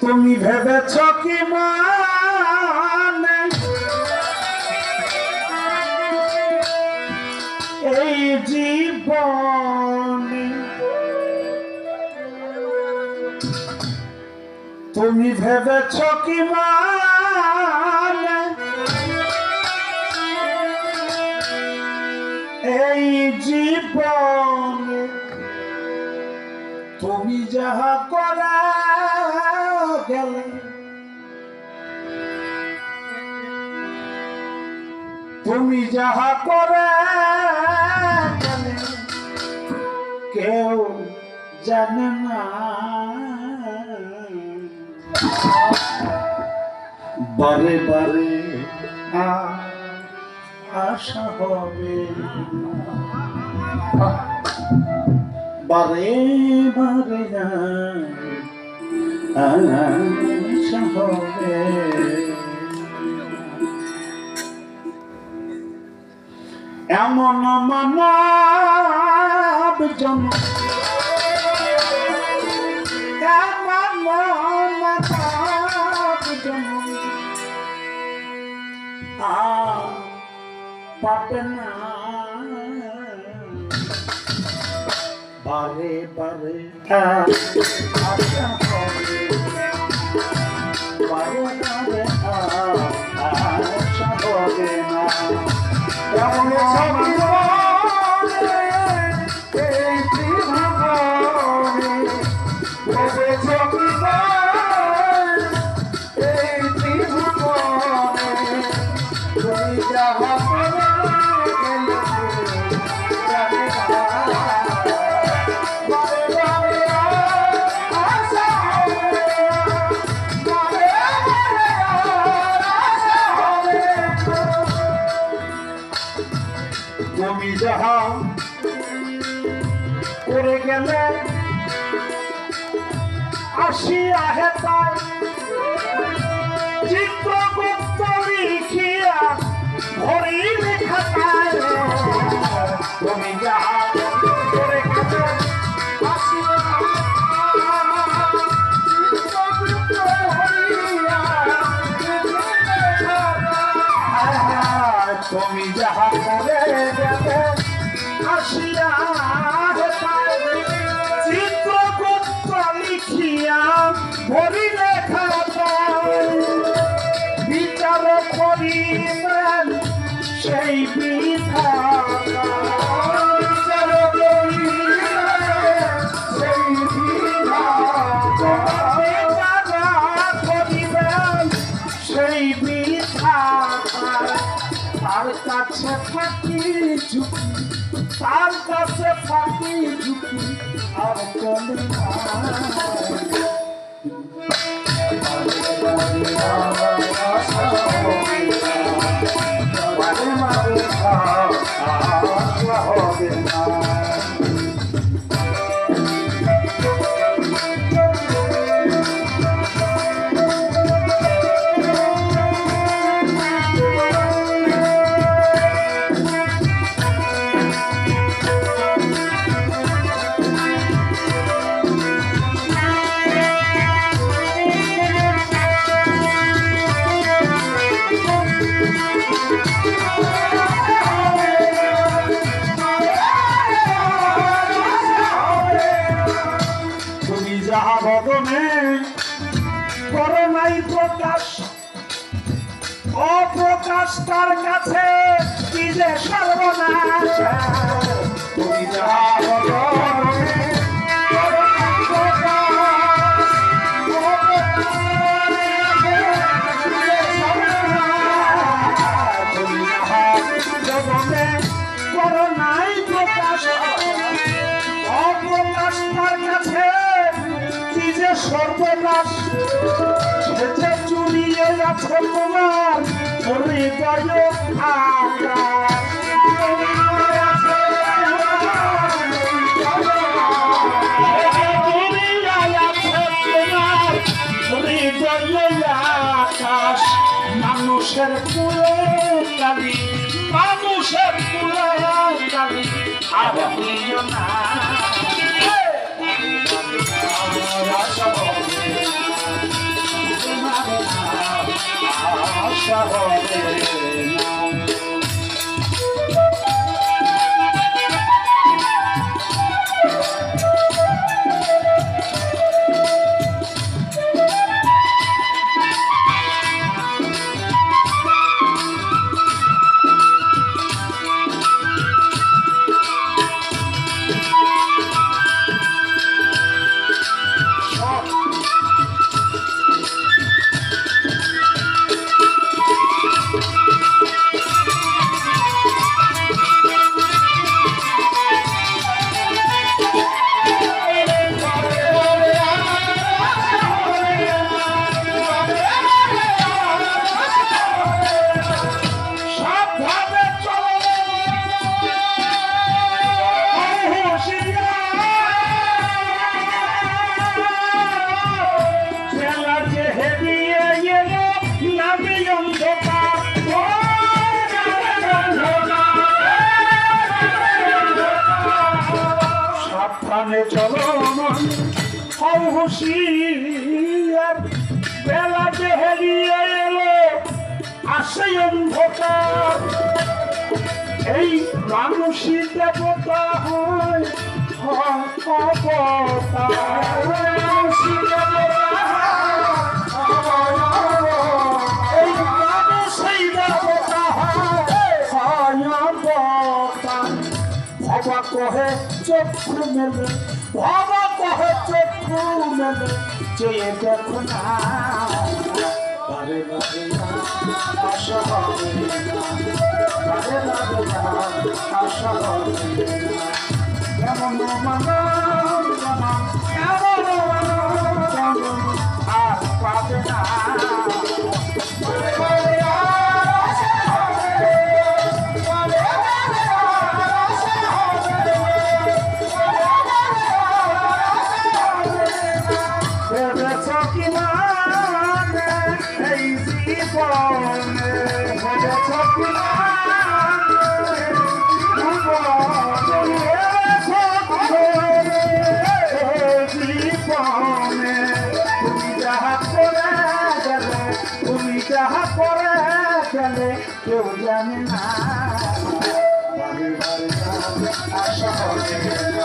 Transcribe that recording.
তুমি ভেবেছ কি মানে এই জীবনে তুমি ভেবেছ কি মানে এই জীবনে তুমি যাহা করা গেলে তুমি যাহা করে গেলে কেউ জানে না বারে বারে আশা হবে বারে বারে আশা হবে এমন মানব জন্ম এমন মানব জন্ম পাবে না বারে বারে আশা হবে বারে বারে আশা হবে না কেমন তুমি যাহা করে গেলে আসিয়া হেতায় চিত্রগুপ্ত লিখিয়া ভরি লেখাটায় তুমি যাহা করে গেলে আসিয়া তুমি যাহা করে গেলে আসিয়া চিত্রগুপ্ত লিখিয়া ভরি লেখা বিচার করিবেন সেই বিধাতা বিচার করিবেন সেই বিধাতা বিচার করিবেন সেই বিধাতা তার কাছে ফাঁকি ঝুঁকি তার কাছে ফাঁকি ঝুঁকি আর চলে হবে না করোনাই প্রকাশ অপ্রকাশ তার কাছে কি যে সর্বনাশ তুমি যা করোনাই প্রকাশ অপ্রকাশ তার কাছে সর্বনাশ সেজে চুরিয়ে আছে তোমার হৃদয় আকাশ আকাশ মানুষের কুলে কালি মানুষের কুলে কালি আর হইও না আশা হবে না সাবধানে চলো মন হও হুঁশিয়ার বেলা যে হেরিয়ে এলো আসে অন্ধকার এই মানুষই দেবতা হয় এই মানুষই দেবতা ভবা কহে চক্ষু মেলে ভবা কহে চক্ষু মেলে চেয়ে দেখো না বারে বারে আশা হবে বারে বারে আশা হবে কেমন আর পাবে না তুমি যাহা করে গেলে কেউ জানে না আশা হবে